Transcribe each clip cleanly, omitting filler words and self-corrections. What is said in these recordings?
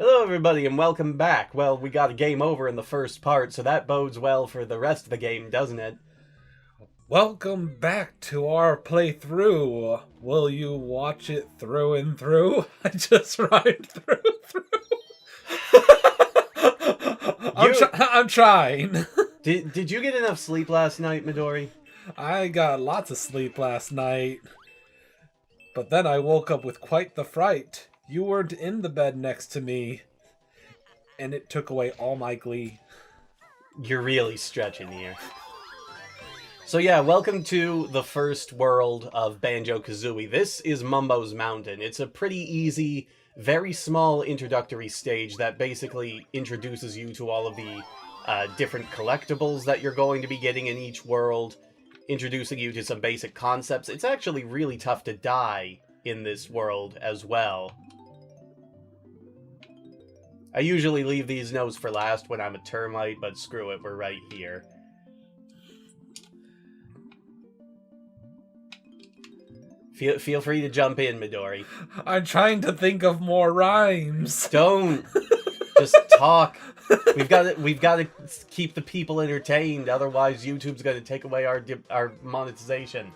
Hello, everybody, and welcome back. Well, we got a game over in the first part, so that bodes well for the rest of the game, doesn't it? Welcome back to our playthrough. Will you watch it through and through? I just rhymed through. I'm trying. Did you get enough sleep last night, Midori? I got lots of sleep last night, but then I woke up with quite the fright. You weren't in the bed next to me, and it took away all my glee. You're really stretching here. So yeah, welcome to the first world of Banjo-Kazooie. This is Mumbo's Mountain. It's a pretty easy, very small introductory stage that basically introduces you to all of the different collectibles that you're going to be getting in each world, introducing you to some basic concepts. It's actually really tough to die in this world as well. I usually leave these notes for last when I'm a termite, but screw it, we're right here. Feel free to jump in, Midori. I'm trying to think of more rhymes. Don't just talk. We've got to keep the people entertained. Otherwise, YouTube's going to take away our monetization.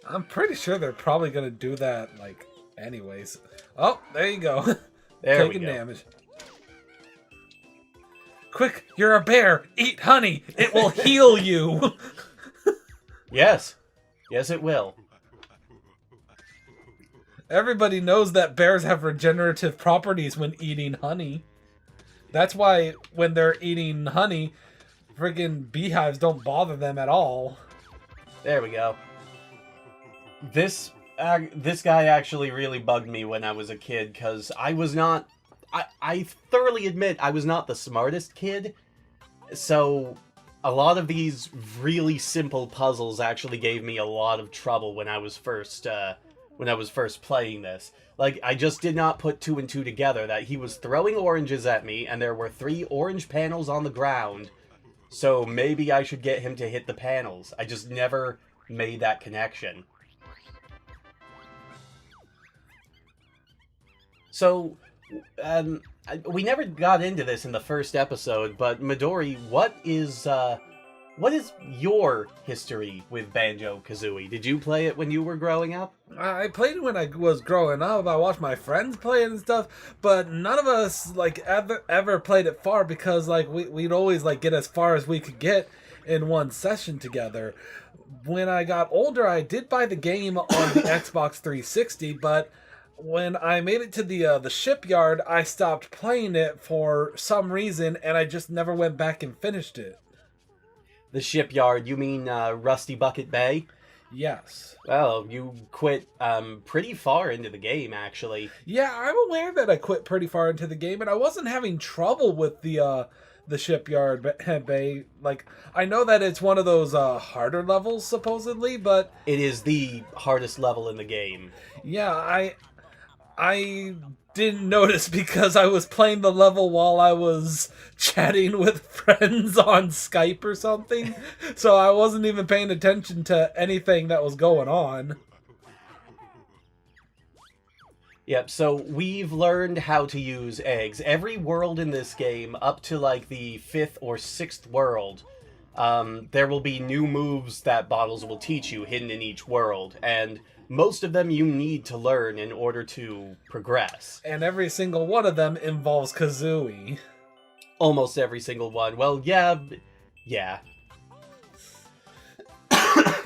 I'm pretty sure they're probably gonna do that, anyways. Oh, there you go. There Taking we go. damage. Quick, you're a bear. Eat honey. It will heal you. Yes. Yes, it will. Everybody knows that bears have regenerative properties when eating honey. That's why when they're eating honey, friggin' beehives don't bother them at all. There we go. This guy actually really bugged me when I was a kid, because I was not... I thoroughly admit I was not the smartest kid, so a lot of these really simple puzzles actually gave me a lot of trouble when I was first playing this. Like, I just did not put two and two together, that he was throwing oranges at me, and there were 3 orange panels on the ground, so maybe I should get him to hit the panels. I just never made that connection. So, we never got into this in the first episode, but Midori, what is your history with Banjo-Kazooie? Did you play it when you were growing up? I played it when I was growing up. I watched my friends play it and stuff, but none of us ever played it far because we'd always get as far as we could get in one session together. When I got older, I did buy the game on the Xbox 360, but when I made it to the shipyard, I stopped playing it for some reason, and I just never went back and finished it. The shipyard, you mean Rusty Bucket Bay? Yes. Well, you quit pretty far into the game, actually. Yeah, I'm aware that I quit pretty far into the game, and I wasn't having trouble with the shipyard bay. I know that it's one of those harder levels, supposedly, but... It is the hardest level in the game. Yeah, I didn't notice because I was playing the level while I was chatting with friends on Skype or something, so I wasn't even paying attention to anything that was going on. Yep, so we've learned how to use eggs. Every world in this game, up to the 5th or 6th world, there will be new moves that bottles will teach you hidden in each world, and most of them you need to learn in order to progress. And every single one of them involves Kazooie. Almost every single one. Well, yeah.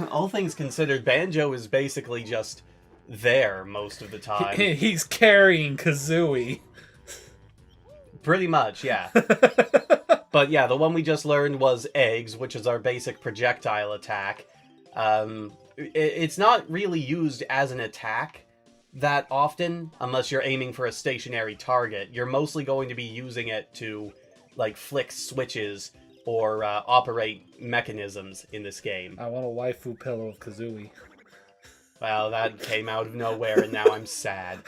All things considered, Banjo is basically just there most of the time. He's carrying Kazooie. Pretty much, yeah. But yeah, the one we just learned was eggs, which is our basic projectile attack. It's not really used as an attack that often, unless you're aiming for a stationary target. You're mostly going to be using it to, flick switches or operate mechanisms in this game. I want a waifu pillow of Kazooie. Well, that came out of nowhere, and now I'm sad.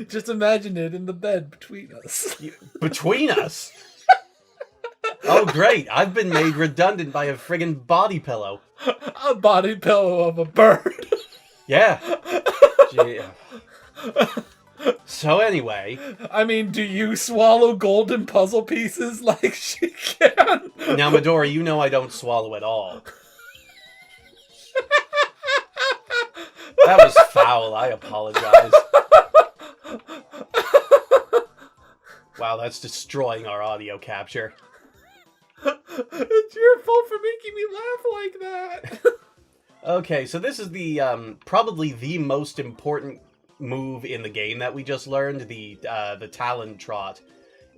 Just imagine it in the bed between us. Between us? Oh, great. I've been made redundant by a friggin' body pillow. A body pillow of a bird. Yeah. Gee. So anyway... I mean, do you swallow golden puzzle pieces like she can? Now, Midori, you know I don't swallow at all. That was foul. I apologize. Wow, that's destroying our audio capture. It's your fault for making me laugh like that. Okay, so this is the probably the most important move in the game that we just learned, the Talon Trot,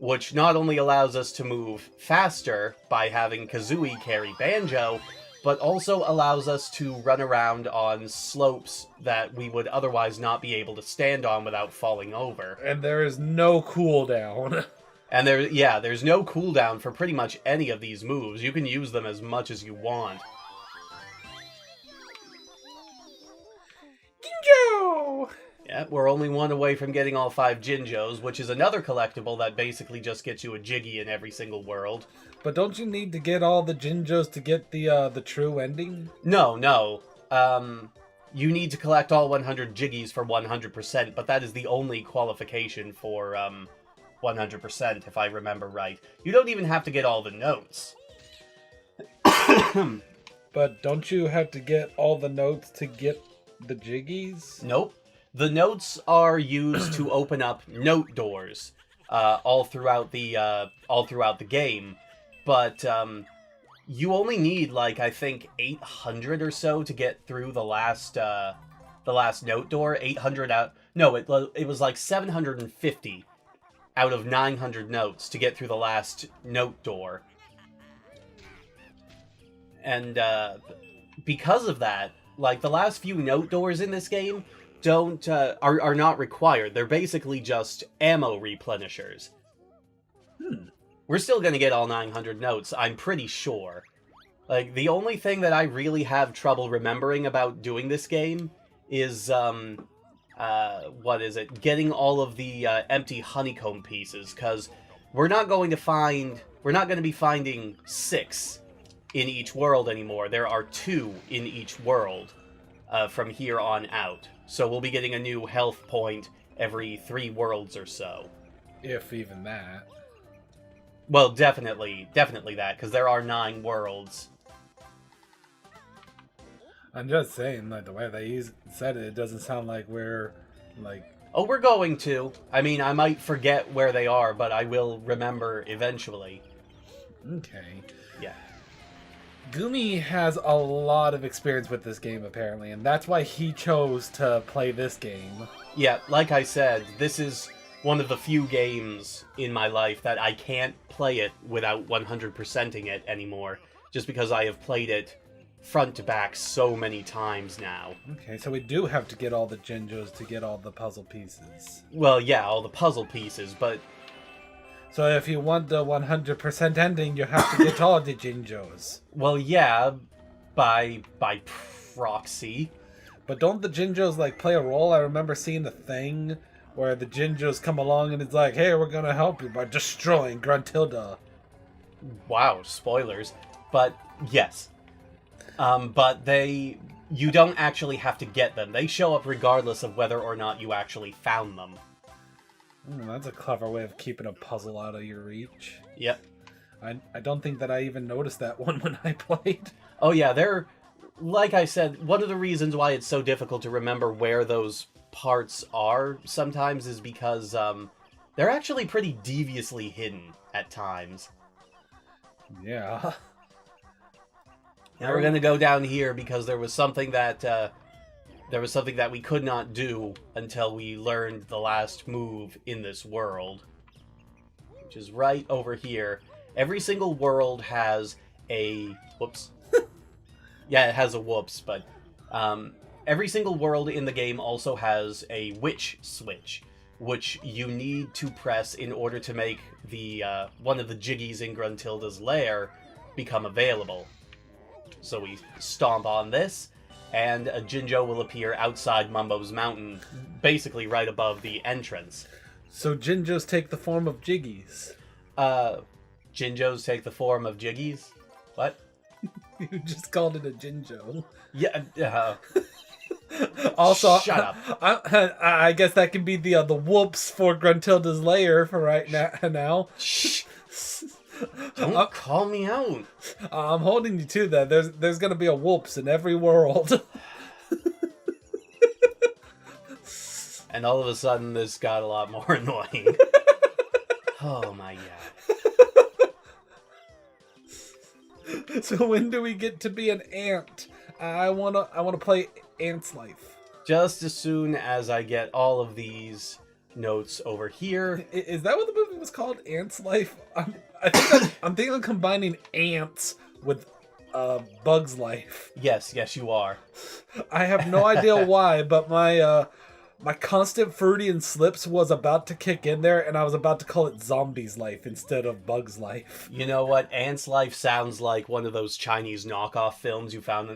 which not only allows us to move faster by having Kazooie carry Banjo, but also allows us to run around on slopes that we would otherwise not be able to stand on without falling over. And there is no cooldown. And there's no cooldown for pretty much any of these moves. You can use them as much as you want. Jinjo! Yeah, we're only one away from getting all 5 Jinjos, which is another collectible that basically just gets you a Jiggy in every single world. But don't you need to get all the Jinjos to get the true ending? No. You need to collect all 100 Jiggies for 100%, but that is the only qualification for 100%, if I remember right. You don't even have to get all the notes. But don't you have to get all the notes to get the Jiggies? Nope. The notes are used to open up note doors all throughout the game, but you only need, like, I think 800 or so to get through the last note door. 800 out. No, it was like 750 out of 900 notes to get through the last note door. And because of that, like, the last few note doors in this game are not required. They're basically just ammo replenishers. We're still gonna get all 900 notes, I'm pretty sure. Like, the only thing that I really have trouble remembering about doing this game is, what is it? Getting all of the empty honeycomb pieces, because we're not going to be finding 6 in each world anymore. There are 2 in each world from here on out. So we'll be getting a new health point every 3 worlds or so. If even that. Well, definitely that, because there are 9 worlds. I'm just saying, like, the way they said it, it doesn't sound like we're, like... Oh, we're going to. I mean, I might forget where they are, but I will remember eventually. Okay. Yeah. Gumi has a lot of experience with this game, apparently, and that's why he chose to play this game. Yeah, like I said, this is one of the few games in my life that I can't play it without 100%ing it anymore, just because I have played it front to back so many times now. Okay, so we do have to get all the Jinjos to get all the puzzle pieces. Well, yeah, all the puzzle pieces, but... So if you want the 100% ending, you have to get all the Jinjos. Well, yeah, by proxy. But don't the Jinjos, like, play a role? I remember seeing a thing where the Jinjos come along and it's like, hey, we're gonna help you by destroying Gruntilda. Wow, spoilers. But, yes. But you don't actually have to get them. They show up regardless of whether or not you actually found them. That's a clever way of keeping a puzzle out of your reach. Yep. I don't think that I even noticed that one when I played. Oh yeah, they're... Like I said, one of the reasons why it's so difficult to remember where those parts are sometimes is because they're actually pretty deviously hidden at times. Yeah. Now we're gonna go down here because there was something that we could not do until we learned the last move in this world, which is right over here. Every single world has a whoops. Yeah, it has a whoops, but every single world in the game also has a witch switch, which you need to press in order to make the one of the Jiggies in Gruntilda's lair become available. So we stomp on this, and a Jinjo will appear outside Mumbo's mountain, basically right above the entrance. So Jinjos take the form of Jiggies. Jinjos take the form of Jiggies? What? You just called it a Jinjo. Yeah, Also, Shut up. I guess that can be the whoops for Gruntilda's lair for right now. Shh. Don't call me out. I'm holding you to that. There's gonna be a whoops in every world. And all of a sudden, this got a lot more annoying. Oh my god. So when do we get to be an ant? I wanna play Ant's Life. Just as soon as I get all of these notes over here. Is that what the movie was called? Ant's Life? I'm thinking I'm combining ants with Bug's Life. Yes, you are. I have no idea why, but my constant Freudian slips was about to kick in there, and I was about to call it Zombie's Life instead of Bug's Life. You know what? Ant's Life sounds like one of those Chinese knockoff films you find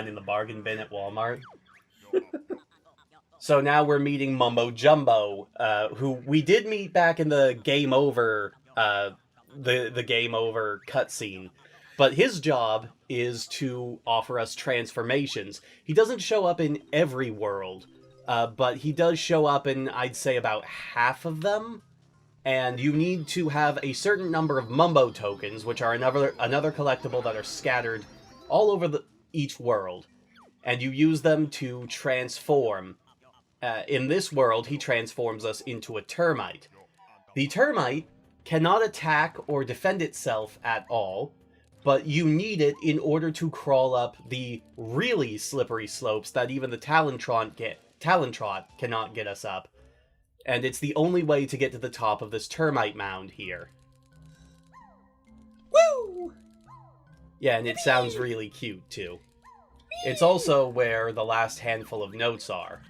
in the bargain bin at Walmart. So now we're meeting Mumbo Jumbo, who we did meet back in the Game Over, the Game Over cutscene. But his job is to offer us transformations. He doesn't show up in every world. But he does show up in, I'd say, about half of them. And you need to have a certain number of Mumbo tokens, which are another collectible that are scattered all over each world. And you use them to transform. In this world, he transforms us into a termite. The termite cannot attack or defend itself at all, but you need it in order to crawl up the really slippery slopes that even the Talontrot cannot get us up. And it's the only way to get to the top of this termite mound here. Woo! Yeah, and it sounds really cute, too. It's also where the last handful of notes are.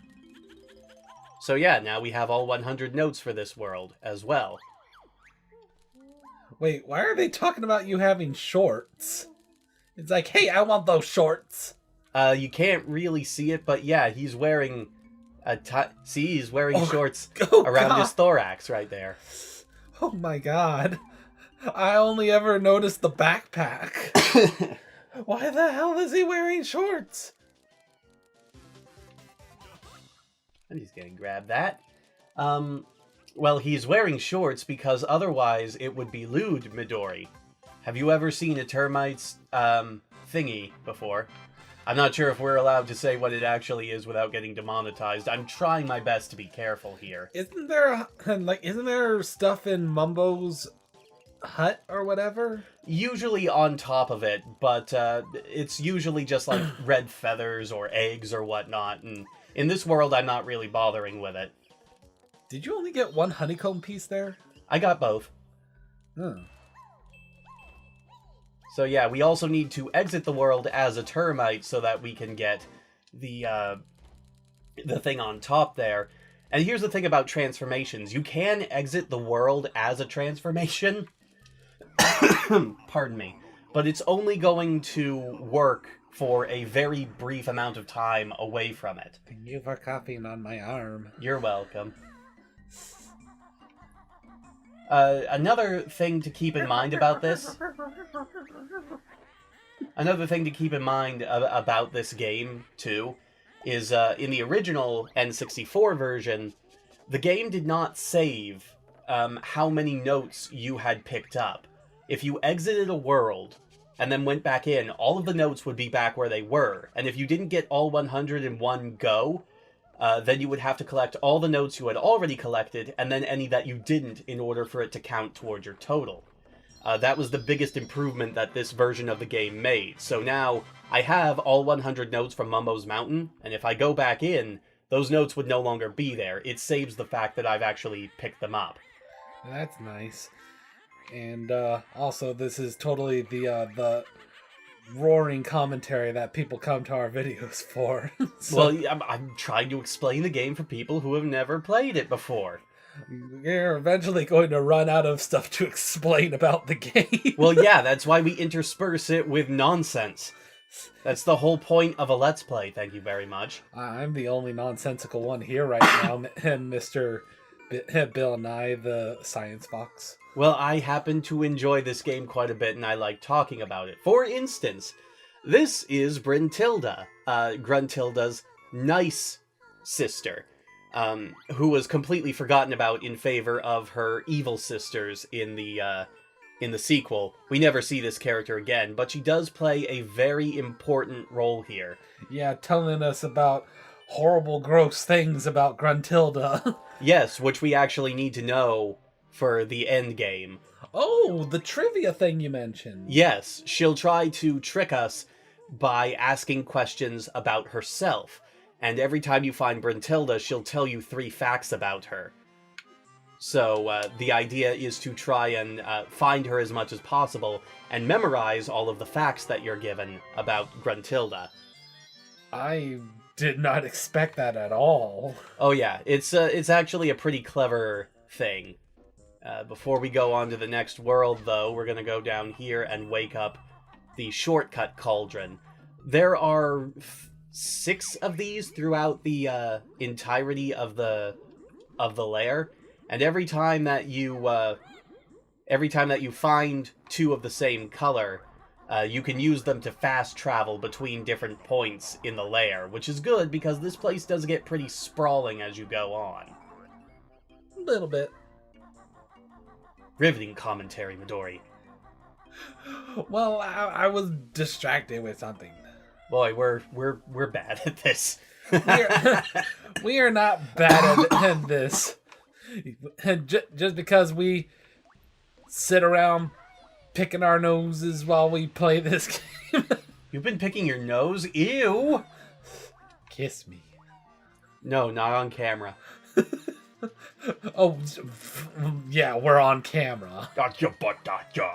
So yeah, now we have all 100 notes for this world, as well. Wait, why are they talking about you having shorts? It's like, hey, I want those shorts. You can't really see it, but yeah, he's wearing he's wearing shorts around his thorax right there. Oh my god. I only ever noticed the backpack. Why the hell is he wearing shorts? I'm just gonna grab that. Well, he's wearing shorts because otherwise it would be lewd Midori. Have you ever seen a termite's thingy before? I'm not sure if we're allowed to say what it actually is without getting demonetized. I'm trying my best to be careful here. Isn't there stuff in Mumbo's hut or whatever? Usually on top of it, but it's usually just like red feathers or eggs or whatnot, and in this world I'm not really bothering with it. Did you only get one honeycomb piece there? I got both. Hmm. So yeah, we also need to exit the world as a termite so that we can get the thing on top there. And here's the thing about transformations. You can exit the world as a transformation. Pardon me. But it's only going to work for a very brief amount of time away from it. Thank you for coughing on my arm. You're welcome. Another thing to keep in mind about this... Another thing to keep in mind about this game, too, is in the original N64 version, the game did not save how many notes you had picked up. If you exited a world and then went back in, all of the notes would be back where they were. And if you didn't get all 100 in one go, then you would have to collect all the notes you had already collected, and then any that you didn't in order for it to count towards your total. That was the biggest improvement that this version of the game made. So now, I have all 100 notes from Mumbo's Mountain, and if I go back in, those notes would no longer be there. It saves the fact that I've actually picked them up. That's nice. And also, this is totally the roaring commentary that people come to our videos for. So, well, I'm trying to explain the game for people who have never played it before. You're eventually going to run out of stuff to explain about the game. Well, yeah, that's why we intersperse it with nonsense. That's the whole point of a Let's Play, thank you very much. I'm the only nonsensical one here right now, and Mr. Bill Nye, the Science Fox. Well, I happen to enjoy this game quite a bit, and I like talking about it. For instance, this is Gruntilda's nice sister, who was completely forgotten about in favor of her evil sisters in the sequel. We never see this character again, but she does play a very important role here. Yeah, telling us about horrible, gross things about Gruntilda. Yes, which we actually need to know for the end game. Oh, the trivia thing you mentioned. Yes, she'll try to trick us by asking questions about herself. And every time you find Bruntilda, she'll tell you 3 facts about her. So the idea is to try and find her as much as possible and memorize all of the facts that you're given about Gruntilda. I did not expect that at all. Oh yeah, it's actually a pretty clever thing. Before we go on to the next world, though, we're going to go down here and wake up the shortcut cauldron. There are 6 of these throughout the entirety of the lair, and every time that you find 2 of the same color, you can use them to fast travel between different points in the lair, which is good because this place does get pretty sprawling as you go on. A little bit. Riveting commentary, Midori. Well, I was distracted with something. Boy, we're bad at this. We are not bad at this. Just because we sit around picking our noses while we play this game. You've been picking your nose? Ew! Kiss me. No, not on camera. Oh, yeah, we're on camera. Gotcha, but gotcha.